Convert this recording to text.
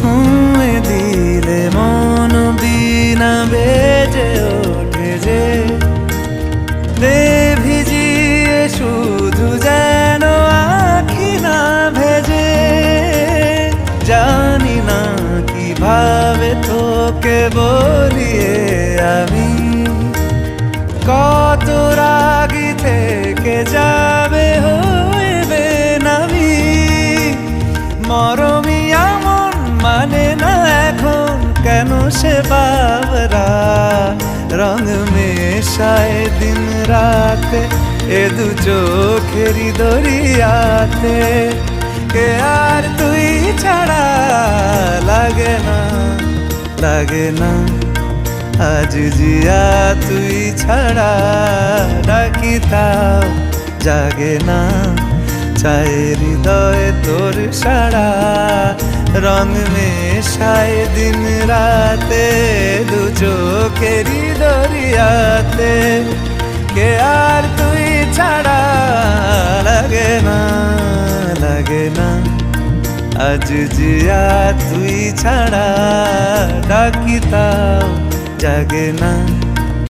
ছুঁয়ে দিলে মন বিনা বেজে ওঠে যে দে ভিজিয়ে শুধু যেন আখি না ভেজে। জানি না কিভাবে তোকে বলিয়ে আমি কত রাগি থেকে যাবে হইবে নামি। মরমি এমন মানে না এখন কেন সে বাবরা রং মেশায় দিন রাতে এ দু চোখেরই দরিয়াতে। কে আর তুই ছাড়া লাগে না লাগে না আজ জিয়া তুই ছাড়া ডাকি তাও জাগে না। চায় হৃদয় তোর সারা রং মেশায় দিন রাতে দু চোখেরই দরিয়াতে। কে আর তুই ছাড়া লাগে না লাগে না আজ জিয়া তুই ছাড়া ডাকি তাও জাগে না।